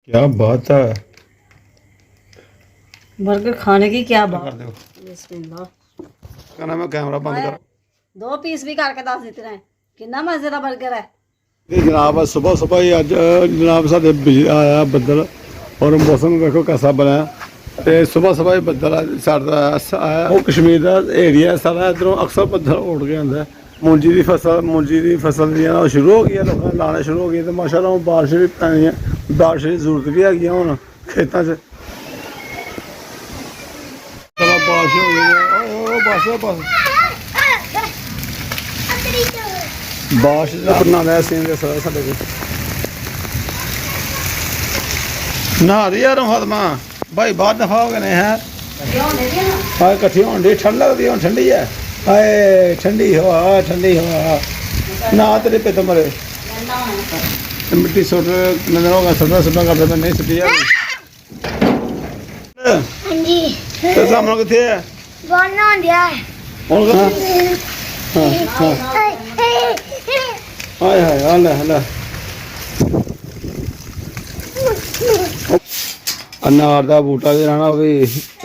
क्या बात है। बर्गर खाने की क्या बात। कर दो बिस्मिल्लाह। कहना मैं कैमरा बंद कर। 2 पीस भी करके दस देते हैं कितना मजे का बर्गर है। जनाब सुबह सुबह ही अज जनाब साढ़े बिजली आया बदल और मौसम देखो कैसा बनया। तो सुबह सुबह ही बदल आया वो कश्मीर का एरिया सारा इधरों अक्सर बदल उड़ के आंदा। मूंजी की फसल दी ना शुरू हो गई है, लोग लाने शुरू हो गई। तो माशाल्लाह बारिश भी पैनी है, बारिश की जरूरत भी हैगी हूँ खेतों च। बारिश हो गई है बस बस बारिश का बना लिया सीन दे सारे साढ़े को नहा रही यार फातमा भाई बाहर दफा हो गए हैं। हाँ कट्ठी होने डी ठंड लगती हूँ ठंडी है। हाय ठंडी हवा ना तेरे पे तो मरे मिट्टी सुट नजर होगा सुटना करते मैं नहीं सुटी यार। तो सामने कितने है हाय हाय हला हला अनार का बूटा जो ना भी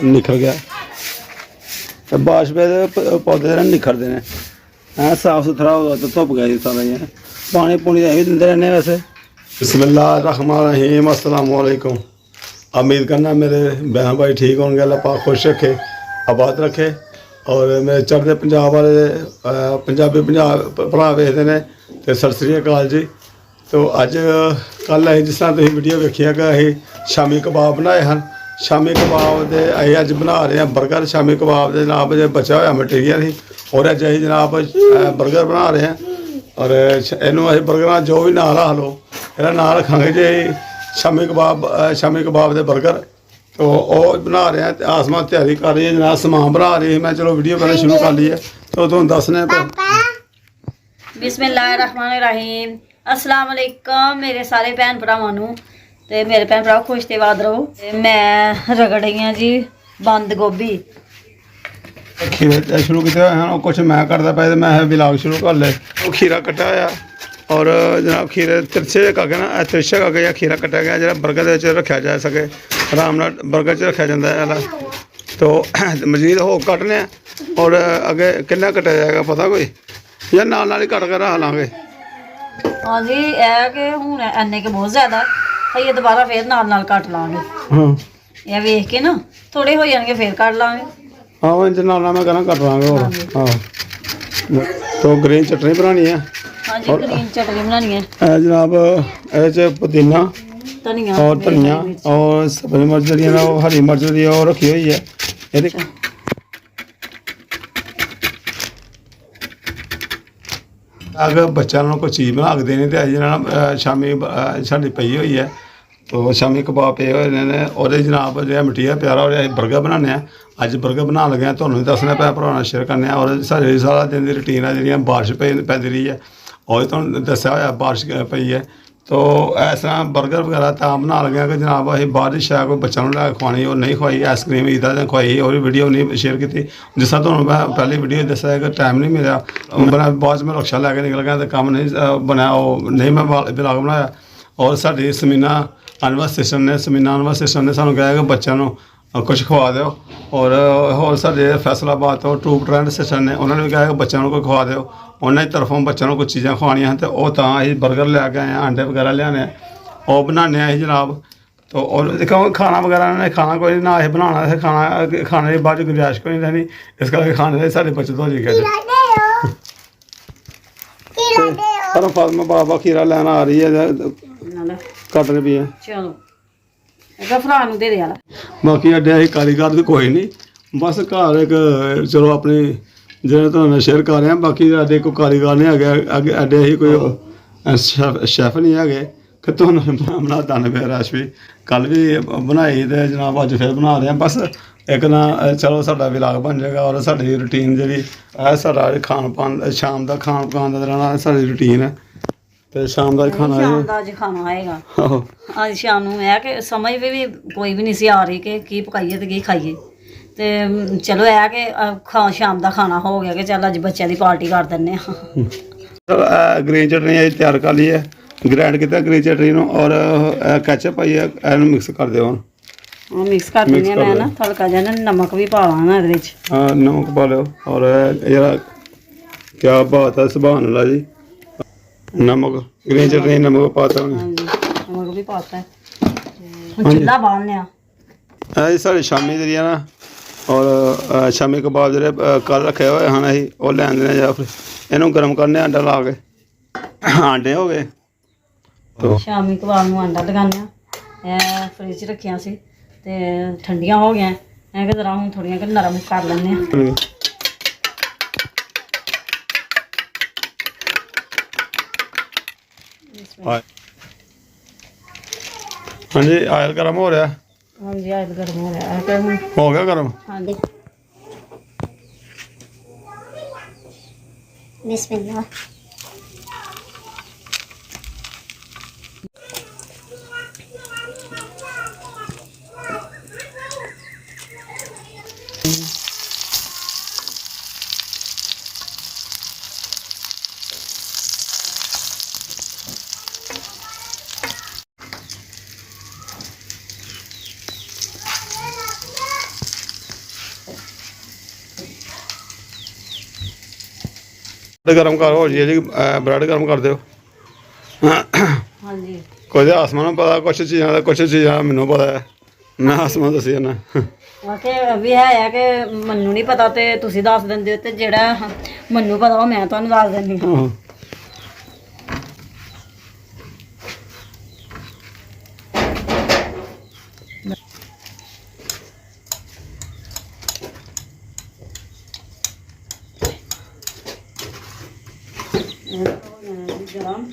निखर गया। तो बारिश पे पौधे निखरते हैं हैं साफ सुथरा होगा तो धुप गया सारा ही पानी पुनी भी दिंदे रहने वैसे। बिस्मिल्लाह रहमान रहीम अस्सलाम वालेकुम। उम्मीद करना मेरे बहन भाई ठीक होंगे, अल्लाह पाक खुश रखे आबाद रखे। और मेरे चढ़ते पंजाब वाले पंजाबी भरा वेखते हैं तो सत श्री अकाल जी। तो अज कल अं जिस तरह तुम वीडियो वेखिया कि अं शामी कबाब बनाए हैं। शामी कबाब के अं अज बना रहे हैं बर्गर। शामी कबाब के जनाब बचा हुआ मटीरियल ही और अज अं जनाब बर्गर बना रहे हैं। और इनू अं बर्गर जो भी ना रख लो यदा ना रखांगे जी शामी कबाब के बर्गर। तो वह बना रहे हैं आसमान तैयारी कर रही है जनाब समान बना रही है। मैं चलो वीडियो पहले शुरू कर ली है तो तुम दसने बिस्मिल्लाहिर्रहमानिर्रहीम। अस्सलाम वालेकुम मेरे सारे भैन भरावां नूं ते मेरे भैन भरा खुश ते आबाद रहो। ते मैं रगड़ रही हाँ जी बंद गोभी। खीरा शुरू किया हैं कुछ मैं करता पाया तो मैं ब्लॉग शुरू कर ले। वो खीरा कटा होया और जनाब खीरे तिरछे करके ना तिरछा करके या खीरा कटा गया जो बर्गर के रखा जा सके आराम नाल बर्गर च रखा जाता है। तो मजीद हो कटने और अगे कितना कटा जाएगा पता कोई या नाल ही कट कर रख लाँगे। हाँ जी है कि हूँ इन्ने के बहुत ज़्यादा है दोबारा फिर नाल कट लाँगे। हाँ यह वेख के ना थोड़े हो जाएंगे फिर कट लाँगे। हाँ इंज नाल मैं कहना कट लाँगे। और हाँ तो ग्रीन चटनी बनानी है। हाँ जी ग्रीन चटनी बनानी है जनाब ये पुदीना धनिया और धनिया और सब्जी मिर्च जी हरी मिर्च जी रखी हुई है। अगर बच्चों कोई चीज़ बना के देनी तो अज शामी साड़ी पई हुई है। तो शामी कबाब पे हुए ने और जनाब जो मटीरियल प्यारा हो रहा बर्गर बनाने अज बर्गर बना लगे तुहानूं दसना पै भरा शेयर करने। और सारे सारा दिन की रूटीन है जी बारिश पैदी रही है और तुहानूं दस्या होया बारिश पई है। तो इस तरह बर्गर वगैरह तो बना लगे कि जनाब अं बाहर की शै कोई बच्चों लै खुआनी और नहीं खुआई आइसक्रीम ईद दिन खुआई और वीडियो नहीं शेयर की जिस तरह तुहानूं मैं पहली वीडियो दस्या कि टाइम नहीं मिला बना बाद में रक्षा लैके निकल गया तो काम नहीं बनया वो नहीं मैं ब्लॉग बनाया। और साडी समीना अनवर सिस्टर ने सानूं कहा कि बच्चों कुछ खवा दो। और साढ़े फैसलाबाद तो ट्रूप ट्रेंड सिस्टर ने उन्होंने भी कहा कि बच्चों को कोई खवा दो। उन्होंने तरफों बच्चों को कुछ चीज़ां खवानियां हैं तो वह अं बर्गर लैके आए अंडे वगैरह लियाने और बनाने अं जनाब। तो और क्योंकि खाना वगैरह इन्होंने खाना कोई ना अं बनाना है खाने की बाद गुंजाइश कोई नहीं रहनी इस करके खाने की सारी बचत हो जाएगी। पर फातमा बाबा खीरा लैन आ रही है कट रही है। चलो भरा दे दे यार बाकी अड्डे अं कारीगर तो कोई नहीं बस घर एक चलो अपनी जिन्हें तुम शेयर कर रहे हैं। बाकी अड्डे कोई कारीगर नहीं है अगे अड्डे अं कोई शैफ नहीं है कि तुम बना दन पे रेसिपी कल भी बनाई तो जनाब अज फिर बना रहे हैं। बस एक ना चलो साडा व्लॉग बन जाएगा और साडी रूटीन जी साडा खान पान शाम का खान पकान का रहना साडी रूटीन है। तो शाम का खाना खाना आएगा अज शाम नूं है कि समझ भी कोई भी नहीं सी आ रही कि की पकाइए तो की खाइए। तो चलो है कि शाम का खाना हो गया कि चल अज बच्चों की पार्टी कर दें। ग्रीन चटनी अभी तैयार कर ली है ਗ੍ਰਾਈਂਡ ਕੀਤਾ ਗ੍ਰੀਨ ਚਟਨੀ ਨੂੰ ਔਰ ਕੈਚਅਪ ਪਾਈ ਹੈ, ਇਹਨੂੰ ਮਿਕਸ ਕਰ ਦਿਓ ਹੁਣ। ਉਹ ਮਿਕਸ ਕਰ ਦਿੰਦੀ ਹਾਂ ਮੈਂ ਨਾ, ਹਲਕਾ ਜਿਹਾ ਨਾ ਨਮਕ ਵੀ ਪਾ ਲਾਣਾ ਇਹਦੇ ਵਿੱਚ। ਹਾਂ ਨਮਕ ਪਾ ਲਿਓ ਔਰ ਯਾਰ ਕੀ ਬਾਤ ਹੈ, ਸੁਭਾਨ ਅੱਲਾ ਜੀ। ਨਮਕ ਗ੍ਰੀਨ ਚਟਨੀ ਨਮਕ ਪਾਤਾ ਉਹਨੇ। ਹਾਂਜੀ ਨਮਕ ਵੀ ਪਾਤਾ ਹੈ। ਹੁਣ ਚੁੱਲ੍ਹਾ ਬਾਲ ਲਿਆ। ਇਹ ਜੀ ਸਾਡੇ ਸ਼ਾਮੀ ਜਿਹੜੀ ਆ ਨਾ, ਔਰ ਸ਼ਾਮੀ ਕਬਾਬ ਜਿਹੜੇ ਕੱਲ ਰੱਖੇ ਹੋਏ ਹਨ ਅਸੀਂ, ਉਹ ਲੈ ਆਉਂਦੇ ਨੇ ਜਾਂ ਫਿਰ ਇਹਨੂੰ ਗਰਮ ਕਰਨੇ ਆਂਡਾ ਲਾ ਕੇ। ਆਂਡੇ ਹੋ ਗਏ ਸ਼ਾਮੀ ਕਬਾਬ ਨੂੰ ਆਂਡਾ ਲਗਾਉਂਦੇ ਹਾਂ। ਇਹ ਫਰਿੱਜ 'ਚ ਰੱਖਿਆ ਸੀ ਤੇ ਠੰਡੀਆਂ ਹੋ ਗਈਆਂ। ਮੈਂ ਕਿਹਾ ਜ਼ਰਾ ਹੁਣ ਥੋੜ੍ਹੀਆਂ ਕਿ ਨਰਮ ਕਰ ਲੈਂਦੇ ਹਾਂ। ਹਾਂਜੀ ਆਇਲ ਗਰਮ ਹੋ ਰਿਹਾ। ਹਾਂਜੀ ਆਇਲ ਗਰਮ ਹੋ ਰਿਹਾ ਹੈ। ਹੋ ਗਿਆ ਗਰਮ। ਹਾਂਜੀ ਬਿਸਮਿਲ੍ਲਾ। ਗਰਮ ਕਰ ਹੋ ਜੀ ਜੀ, ਬ੍ਰੈਡ ਗਰਮ ਕਰ ਦਿਓ। ਹਾਂਜੀ ਕੁਝ ਆਸਮਾਨ ਨੂੰ ਪਤਾ, ਕੁਛ ਚੀਜ਼ਾਂ ਦਾ, ਕੁਛ ਚੀਜ਼ਾਂ ਮੈਨੂੰ ਪਤਾ ਹੈ। ਮੈਂ ਆਸਮਾਨ ਦੱਸੀ ਜਾਂਦਾ। ਵਾਕੇ ਵੀ ਹੈ ਕਿ ਮੈਨੂੰ ਨਹੀਂ ਪਤਾ ਤੇ ਤੁਸੀਂ ਦੱਸ ਦਿੰਦੇ ਹੋ, ਤੇ ਜਿਹੜਾ ਮੈਨੂੰ ਪਤਾ ਉਹ ਮੈਂ ਤੁਹਾਨੂੰ ਦੱਸ ਦਿੰਦੀ ਹਾਂ। ਆਹੋ। ਗਰਮ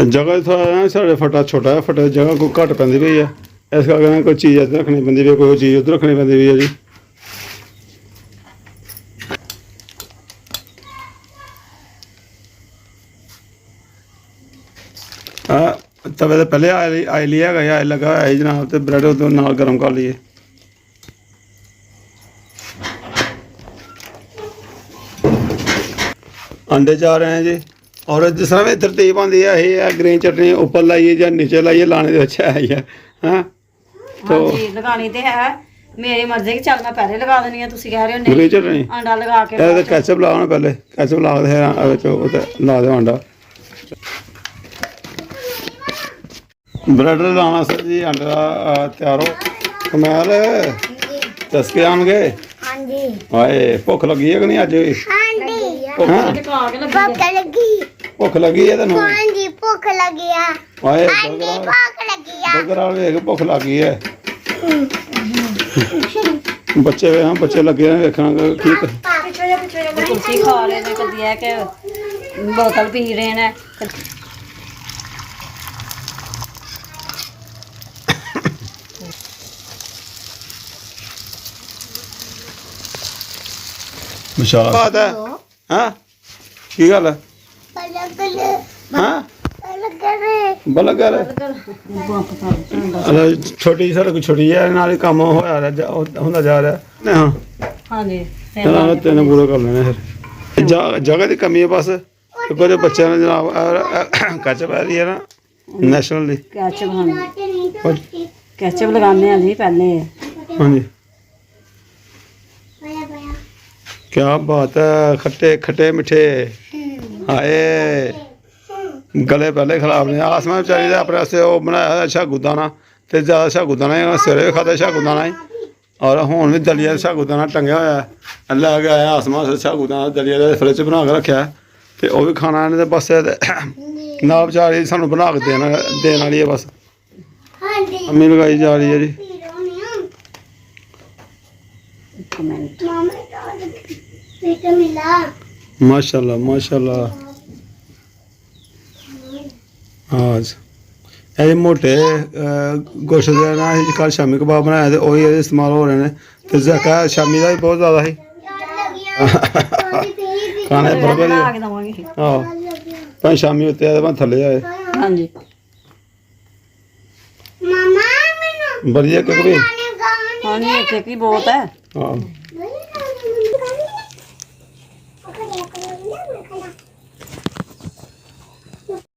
ਜਗ੍ਹਾ ਥੋੜਾ ਸਾਡੇ ਫਟਾ ਛੋਟਾ ਹੈ, ਫਟੇ ਜਗ੍ਹਾ ਕੋਈ ਘੱਟ ਪੈਂਦੀ ਪਈ ਹੈ, ਇਸ ਕਰਕੇ ਨਾ ਕੋਈ ਚੀਜ਼ ਇੱਧਰ ਰੱਖਣੀ ਪੈਂਦੀ ਪਈ, ਕੋਈ ਚੀਜ਼ ਉੱਧਰ ਰੱਖਣੀ ਪੈਂਦੀ ਪਈ ਹੈ ਜੀ। ਤਵੇ ਤੇ ਪਹਿਲੇ ਆਇਲ ਹੀ ਹੈਗਾ, ਆਇਲ ਲੱਗਾ ਹੋਇਆ ਜੀ ਜਨਾਬ, ਤੇ ਬ੍ਰੈਡ ਉਹਦੇ ਨਾਲ ਗਰਮ ਕਰ ਲਈਏ। अंडे जा रहे हैं जी। और जिस तरह में तरतीब आती है यही ग्रीन चटनी ऊपर लाइए या नीचे लाइए, लाने तो अच्छा है ही है। हाँ तो ਹਾਂਜੀ ਲਗਾਣੀ ਤੇ ਹੈ ਮੇਰੀ ਮਰਜ਼ੀ ਕਿ ਚੱਲ ਮੈਂ ਪਹਿਲੇ ਲਗਾ ਦੇਣੀ ਆ, ਤੁਸੀਂ ਕਹਿ ਰਹੇ ਹੋ ग्रीन ਨਹੀਂ चटनी ਆਂਡਾ ਲਗਾ ਕੇ ये कैचअप लाओ ना, पहले कैचअप ला के ला दो अंडा। ब्रेड लाना सर जी, अंडा तैयार हो। कमाल चस्के आनगे। ਹਾਂਜੀ हाए भुख लगी है कि नहीं अज? ਹਾਂਜੀ ਟਕਾ ਕੇ ਲੱਗੀ ਭੁੱਖ ਲੱਗੀ भुख लगी है तेन? ਹਾਂਜੀ ਭੁੱਖ ਲੱਗੀ ਆ हाए ਹਾਂਜੀ ਭੁੱਖ ਲੱਗੀ ਆ बर्गर वाले देख भुख लगी है। बच्चे हाँ बच्चे लगे हैं देखना की ਕੁਰਸੀ ਖਾ ਰਹੇ ਨੇ, ਕਦੀ ਹੈ ਕਿ ਬੋਤਲ ਪੀ ਰਹੇ ਨੇ। विशाल बात है। हाँ की गल है? हाँ बलगर छोटी साढ़े को छोटी है नाल ही काम होया होंदा जा रहा है। हाँ ਹਾਂਜੀ चलो तेन पूरा कर लेना फिर। जगह की कमी है बस, कुछ बच्चे ने जनाब कच पै रही है ना नेशनल दी। ਕੈਚਅਪ ਹਾਂਜੀ ਕੈਚਅਪ ਲਗਾਉਂਦੇ ਆ ਜੀ ਪਹਿਲੇ। हाँ जी क्या बात है, खट्टे खट्टे मिठे। हाय गले पहले खराब ने। आसमान बेचारी अपने वास्ते वो बनाया शागुदाना, तो ज़्यादा शागुदाना ही सवेरे भी खादा शागुदाना ही, और हुण भी दलिया शागुदाना टंगया होया लै के आया आसमान से शागुदाना दलिया फ्रिज बना के रखा, तो वह भी खाना इन्हें तो बस ना बेचारी सानू बना के देने वाली है बस। ਹਾਂਜੀ अम्मी लगाई जा रही है जी। ਇੱਕ ਮਿੰਟ ਮਾਮਾ ਪੀਟ ਮਿਲਾ माशाल्लाह माशाल्लाह। आज ਇਹ ਮੋਟੇ ਗੋਸ਼ਤ ਦੇ ਨਾਲ ਅਸੀਂ ਕੱਲ ਸ਼ਾਮੀ ਕਬਾਬ ਬਣਾਇਆ ਤੇ ਉਹੀ ਇਹਦੇ ਇਸਤੇਮਾਲ ਹੋ ਰਹੇ ਨੇ, ਤੇ ਜ਼ਕਾ ਸ਼ਾਮੀ ਦਾ ਵੀ ਬਹੁਤ ਜ਼ਿਆਦਾ ਸੀ ਖਾਣੇ ਬਰਗਰ ਬਣਾ ਕੇ ਦਵਾਂਗੇ। ਆਹ ਭਾਵੇਂ ਸ਼ਾਮੀ ਉੱਤੇ ਆਏ ਭਾਵੇਂ ਥੱਲੇ ਆਏ ਹਾਂਜੀ ਮਾਮਾ ਮੈਨੂੰ ਵਧੀਆ ਕਿ ਵੀ ਗਾਣੇ ਗਾਣੇ ਹਾਂਜੀ ਇੱਕ ਇੱਕ ਹੀ ਬਹੁਤ ਹੈ। ਹਾਂ ਨਹੀਂ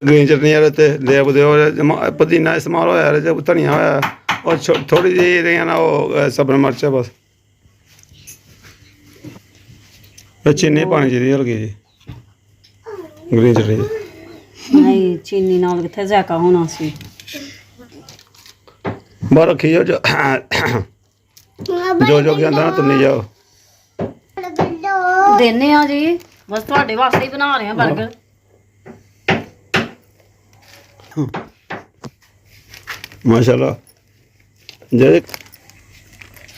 ਗ੍ਰੀਨ ਚਟਨੀ ਵਾਲੇ ਤੇ ਦੇਵ ਦਿਓ ਪੁਦੀਨਾ ਇਸਤੇਮਾਲ ਹੋਇਆ ਇਹਦੇ 'ਚ ਧਨੀਆ ਹੋਇਆ ਔਰ ਥੋੜੀ ਜਿਹੀ ਇਹਦੀਆਂ ਨਾ ਉਹ ਸਬਰ ਮਿਰਚ ਬਸ ਤੇ ਚੀਨੀ ਪਾਣੀ ਚਾਹੀਦੀ ਹਲਕੀ ਜੀ ਗ੍ਰੀਨ ਚਟਨੀ 'ਚ। ਨਹੀਂ ਚੀਨੀ ਨਾਲ ਕਿੱਥੇ ਜ਼ਾਇਕਾ ਹੋਣਾ ਸੀ। ਬਾਹਰ ਰੱਖੀ ਜਾਓ ਜੋ ਕਹਿੰਦਾ ਨਾ ਤੁੰਨੀ ਜਾਓ। ਦੇਨੇ ਆ ਜੀ, ਬਸ ਤੁਹਾਡੇ ਵਾਸਤੇ ਹੀ ਬਣਾ ਰਹੇ ਆ 버ਗਰ। ਮਾਸ਼ਾਅੱਲਾ ਜਿਹੜੇ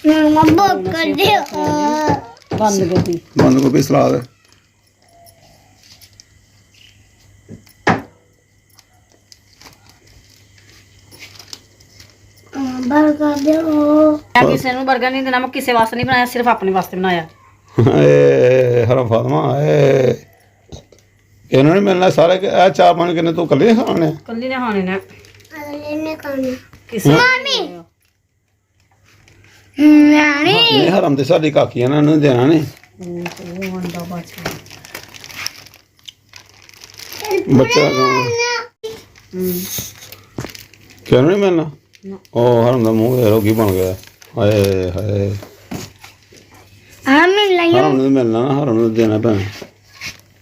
ਮਮਾ ਬਹੁਤ ਕਰਦੇ ਬੰਦ ਗੋਭੀ ਸਲਾਦ ਬਰਗਰ ਦਿਓ। ਮੈਂ ਕਿਸੇ ਨੂੰ 버ਗਰ ਨਹੀਂ ਦੇਣਾ, ਮੈਂ ਕਿਸੇ ਵਾਸਤੇ ਨਹੀਂ ਬਣਾਇਆ, ਸਿਰਫ ਆਪਣੇ ਵਾਸਤੇ ਬਣਾਇਆ। ਏ ਹਰਮ ਫਾਤਮਾ ਏ ਇਹਨਾਂ ਨੇ ਮਿਲਣਾ ਸਾਰੇ ਇਹ ਚਾਰ ਪੰਜ ਕਿੰਨੇ ਤੂੰ ਇਕੱਲੇ ਖਾਣੇ ਆ? ਕੱਲੀ ਨੇ ਖਾਣੇ ਨੇ ਇਹਨੇ ਖਾਣਾ ਕਿਸੇ ਨਾਨੀ ਇਹ ਹਰਮ ਤੇ ਸਾਡੀ ਕਾਕੀ ਇਹਨਾਂ ਨੂੰ ਦੇਣਾ ਨਹੀਂ ਉਹ ਅੰਡਾ ਬਚ ਗਿਆ। ਬੱਚਾ ਕਿਉਂ ਨਹੀਂ ਮਿਲਣਾ? ਉਹ ਹਰਮ ਦਾ ਮੂੰਹ ਵੇਖੋ ਕੀ ਬਣ ਗਿਆ। ਹਾਏ ਹਾਏ ਆ ਮਿਲ ਲਈ ਹਰਮ ਨੂੰ ਮਿਲਣਾ ਨਾ, ਹਰਮ ਨੂੰ ਦੇਣਾ ਪੈਣਾ।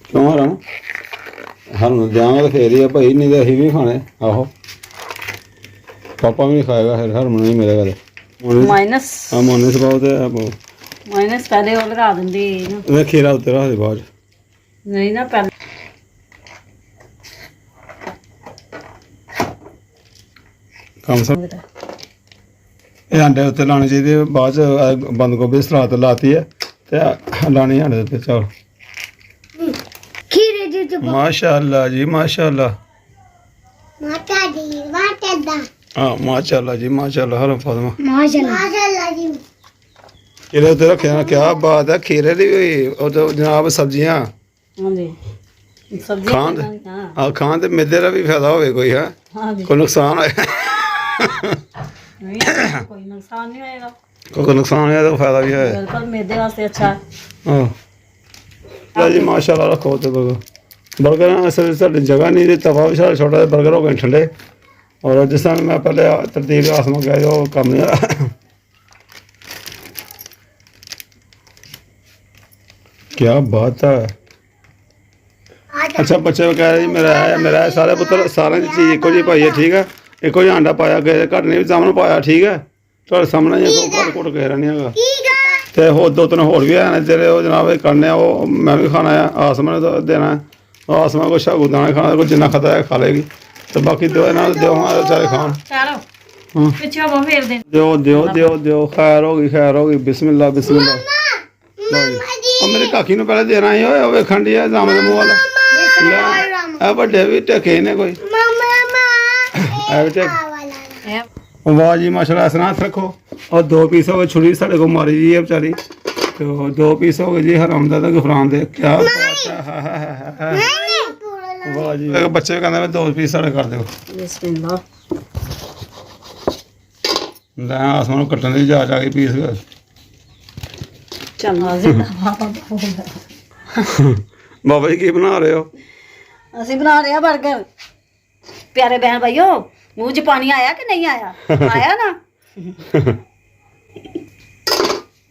ਕਿਉਂ ਹਰਮ ਨੂੰ ਦਿਆਂਗੇ ਤਾਂ ਫੇਰ ਹੀ ਆ ਭਾਈ, ਨਹੀਂ ਤਾਂ ਅਸੀਂ ਵੀ ਖਾਣੇ। ਆਹੋ ਪਾਪਾ ਵੀ ਨਹੀਂ ਖਾਏਗਾ, ਫਿਰ ਹਰਮ ਨੂੰ ਨਹੀਂ ਮਿਲੇਗਾ ਤੇ ਮਾਈਨਸ ਆ ਮੋਨੇ ਸਪਾਉ ਤੇ ਮਾਈਨਸ ਪਹਿਲੇ ਉਹ ਲਗਾ ਦਿੰਦੀ ਨਾ। ਇਹ ਖੀਰਾ ਉੱਤੇ ਰੱਖ ਦੇ ਬਾਅਦ 'ਚ। ਨਹੀਂ ਨਾ ਪਹਿਲੇ ਕੰਮ ਸਭ ਇਹ ਆਂਡੇ ਉੱਤੇ ਲਾਣੇ ਚਾਹੀਦੇ, ਬਾਅਦ 'ਚ ਬੰਦ ਗੋਭੀ ਸਲਾਦ ਲਾਤੀ ਹੈ ਤੇ ਲਾਣੀ ਆਂਡੇ ਉੱਤੇ। ਚਲ ਖੀਰੇ ਦੀ ਤੇ ਮਾਸ਼ਾਅੱਲਾ ਜੀ ਮਾਸ਼ਾਅੱਲਾ। ਮਾਤਾ ਦੀ ਮਾਤਾ ਦਾ ਹਾਂ ਮਾਸ਼ਾਅੱਲਾ ਜੀ ਮਾਸ਼ਾਅੱਲਾ। ਹਰਮ ਫਾਤਮਾ ਮਾਸ਼ਾਅੱਲਾ ਜੀ। ਇਹਦੇ ਉੱਤੇ ਰੱਖਿਆ ਨਾ, ਕਿਆ ਬਾਤ ਹੈ। ਖੀਰੇ ਦੀ ਵੀ ਉਹ ਤਾਂ ਜਨਾਬ ਸਬਜ਼ੀਆਂ ਹਾਂਜੀ ਸਬਜ਼ੀ ਖਾਣ ਦੇ ਹਾਂ ਆ ਖਾਣ ਤੇ ਮੈਦੇ ਦਾ ਵੀ ਫਾਇਦਾ ਹੋਵੇ ਕੋਈ ਹੈ, ਹਾਂਜੀ ਕੋਈ ਨੁਕਸਾਨ ਹੋਏ ਨਹੀਂ ਕੋਈ ਨੁਕਸਾਨ ਨਹੀਂ ਹੋਏਗਾ, ਕੋਈ ਨੁਕਸਾਨ ਹੋਇਆ ਤਾਂ ਫਾਇਦਾ ਵੀ ਹੋਏ। ਬਿਲਕੁਲ ਮੈਦੇ ਵਾਸਤੇ ਅੱਛਾ ਹੈ। ਹਾਂ ਜੀ ਮਾਸ਼ਾਅੱਲਾ ਰੱਖੋ ਤੇ ਬਰਗਰ ਅਸਲ ਸਾਡੀ ਜਗ੍ਹਾ ਨਹੀਂ, ਤਵਾ ਵੀ ਸਾਡਾ ਛੋਟਾ ਜਿਹਾ ਬਰਗਰ ਹੋ ਗਏ ਠੰਡੇ। ਔਰ ਜਿਸ ਤਰ੍ਹਾਂ ਮੈਂ ਪਹਿਲੇ ਤਰਤੀਬ ਆਸਮਾ ਗਿਆ ਉਹ ਕੰਮ ਨਹੀਂ क्या बात है। अच्छा बच्चे कह रहे जी मेरा है सारे पुत्र सारे चीज़ एको जी पाई है, ठीक है। एको जी आंडा पाया गए घट नहीं सामने पाया, ठीक है। थोड़े सामने घट घुट कह रहा नहीं है तो हो दो तीन होर भी है जेह्ड़े ओह् जनाब करने वो मैं भी खाना है। आसमा ने तो देना है, आसमा को शागू दाना खाना, कोई जिन्ना खाता है खा लेगी तो बाकी दो ना दो बेचारे खान। ਚਲੋ ਪਿੱਛੇ ਉਹ ਫੇਰ ਦੇ दो खैर होगी बिस्मिल्लाह बिस्मिल्लाह। ਉਹ ਮੇਰੇ ਕਾਕੀ ਨੂੰ ਪਹਿਲੇ ਦੇਣਾ ਸੀ ਓਏ, ਉਹ ਵੇਖਣ ਦੀ ਆ ਜਾਮ ਦੇ ਮੂੰਹ ਵਾਲਾ ਇਹ ਵੱਡੇ ਵੀ ਟਕੇ ਨੇ ਕੋਈ ਇਹ ਵੀ ਟਕ। ਵਾਹ ਜੀ ਮਾਸ਼ਾਅੱਲਾ। ਅਸਨਾ ਰੱਖੋ। और 2 पीस हो गए, छुरी साढ़े को मारी जी है बेचारी, तो 2 पीस हो गए जी हराम दा तो गफरान दे। क्या बात है। वाह जी बच्चे भी कहते 2 पीस साढ़े कर दो। ਬਿਸਮਿਲ੍ਲਾ। ਲੈ ਆਸਮਾਨ ਨੂੰ ਕੱਟਣ ਦੀ ਜਾ ਕੇ ਪੀਸ ਚੰਗਾ ਜੀ ਬਾਬਾ ਜੀ ਕੀ ਬਣਾ ਰਹੇ ਹੋ? ਅਸੀਂ ਬਣਾ ਰਹੇ ਆ 버ਗਰ। ਪਿਆਰੇ ਬਹਿਣ ਭਾਈਓ ਮੂੰਹ 'ਚ ਪਾਣੀ ਆਇਆ ਕਿ ਨਹੀਂ ਆਇਆ? ਆਇਆ ਨਾ।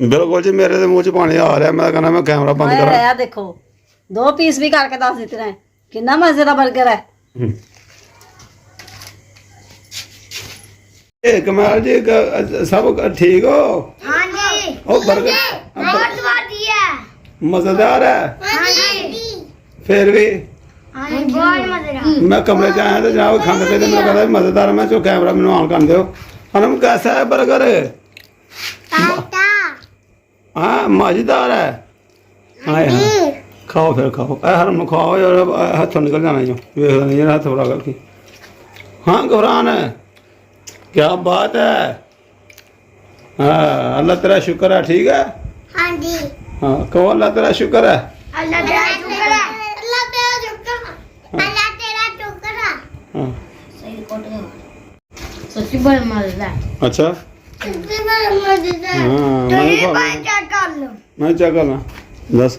ਬਿਲਕੁਲ ਜੀ ਮੇਰੇ ਦੇ ਮੂੰਹ 'ਚ ਪਾਣੀ ਆ ਰਿਹਾ। ਮੈਂ ਕਹਿੰਦਾ ਮੈਂ ਕੈਮਰਾ ਬੰਦ ਕਰਾਂ। ਆਇਆ ਦੇਖੋ 2 ਪੀਸ ਵੀ ਕਰਕੇ ਦੱਸ ਦਿੱਤੇ ਨੇ, ਕਿੰਨਾ ਮਜ਼ੇ ਦਾ 버ਗਰ ਹੈ। ਇਹ ਕਮਾਲ ਜੀ ਸਭ ਠੀਕ ਹੋ? हाँ जी ਉਹ 버ਗਰ बहुत बढ़िया। मजेदार है। हाँ जी फिर भी हाँ जी बहुत मजेदार। मैं कमरे च आया तो जनाब खाने पे मैं कहता मजेदार है। मैं जो कैमरा मैंने ऑन कर दो। हनम कैसा है बर्गर? टाटा हाँ मजेदार है। हाँ हाँ खाओ फिर खाओ। हरम खाओ यार, हाथों निकल जाना जो वेख नहीं हाथ थोड़ा करके। हाँ घबरान है, क्या बात है। हाँ अल्लाह तेरा शुक्र है, ठीक है। हाँ जी हाँ कहो अल्लाह तेरा शुक्र है। अल्लाह तेरा शुक्र है। अल्लाह तेरा शुक्र है। अल्लाह तेरा शुक्र है। हाँ सच्ची बहुत मजेदार। अच्छा सच्ची बहुत मजेदार। हाँ तो मैं भी ये खा बात क्या कर लो। मैं क्या करना दस।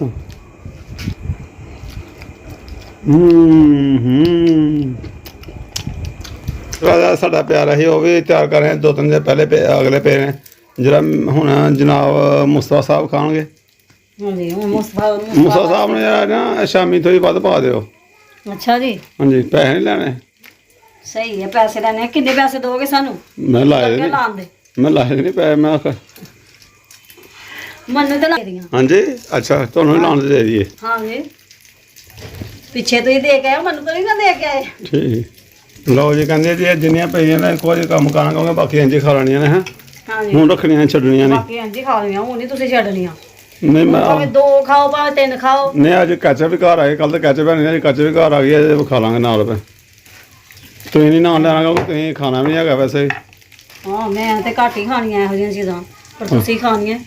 ਸਾਡਾ ਪਿਆਰਾ ਸੀ ਉਹ ਵੀ ਤਿਆਰ ਕਰ ਰਹੇ 2-3 ਦਿਨ ਪਹਿਲੇ ਅਗਲੇ ਪਏ ਨੇ ਜਿਹੜਾ ਹੁਣ ਜਨਾਬ ਮੁਸਤਫਾ ਸਾਹਿਬ ਖਾਣਗੇ। ਹਾਂਜੀ ਹੁਣ ਮੁਸਤਫਾ ਮੁਸਤਫਾ ਸਾਹਿਬ ਨੇ ਯਾਰ ਨਾ ਸ਼ਾਮੀ ਥੋੜੀ ਵੱਧ ਪਾ ਦਿਓ। ਅੱਛਾ ਜੀ ਹਾਂਜੀ ਪੈਸੇ ਨਹੀਂ ਲੈਣੇ। ਸਹੀ ਹੈ ਪੈਸੇ ਲੈਣੇ ਆ। ਕਿੰਨੇ ਪੈਸੇ ਦੋਗੇ ਸਾਨੂੰ? ਮੈਂ ਲਾਏ ਕਿਉਂ ਨਹੀਂ, ਲਾਉਣ ਦੇ? ਮੈਂ ਲਾਏ ਨਹੀਂ ਪੈਸੇ। ਮੈਂ ਆਖਿਆ ਮੈਨੂੰ ਤਾਂ ਲੱਗ ਰਹੀਆਂ। ਹਾਂਜੀ ਅੱਛਾ ਤੁਹਾਨੂੰ ਵੀ ਲਾਉਣ ਦੇ ਦਈਏ। ਹਾਂਜੀ ਪਿੱਛੇ ਤੁਸੀਂ ਦੇ ਕੇ ਆਏ ਮੈਨੂੰ ਤਾਂ ਨਹੀਂ ਨਾ ਦੇ ਕੇ ਆਏ। ਠੀਕ ਲਓ ਜੀ ਕਹਿੰਦੇ ਜੀ ਇਹ ਜਿੰਨੀਆਂ ਪਈਆਂ ਨੇ ਕੋਈ ਕੰਮ ਕਰਾਂਗਾ ਕਹਾਂਗੇ ਬਾਕੀ ਇੰਝ ਖਾ ਲੈਣੀਆਂ ਨੇ ਹੈ ਹਾਂਜੀ ਹੁਣ ਰੱਖਣੀਆਂ ਛੱਡਣੀਆਂ ਨਹੀਂ। ਬਾਕੀ ਇੰਝ ਹੀ ਖਾ ਲਈਆਂ ਹੁਣ ਨਹੀਂ ਤੁਸੀਂ ਛੱਡਣੀਆਂ। ਨਹੀਂ ਮੈਂ ਭਾਵੇਂ 2 ਖਾਓ ਭਾਵੇਂ 3 ਖਾਓ। ਨਹੀਂ ਅੱਜ ਕੈਚਅਪ ਵੀ ਘਰ ਆਏ ਕੱਲ ਤਾਂ ਕੈਚਅਪ ਨਹੀਂ ਅੱਜ ਕੈਚਅਪ ਵੀ ਘਰ ਆ ਗਈ ਹੈ ਖਾ ਲਾਂਗੇ ਨਾਲ ਫਿਰ। ਤੁਸੀਂ ਨਹੀਂ ਨਾਲ ਲੈਣਾ ਕਿਉਂਕਿ ਤੁਸੀਂ ਖਾਣਾ ਵੀ ਨਹੀਂ ਹੈਗਾ ਵੈਸੇ। ਹਾਂ ਮੈਂ ਤੇ ਘੱਟ ਹੀ ਖਾਣੀਆਂ ਇਹੋ ਜਿਹੀਆਂ ਚੀਜ਼ਾਂ ਪਰ ਤੁਸੀਂ ਖਾਣੀਆਂ।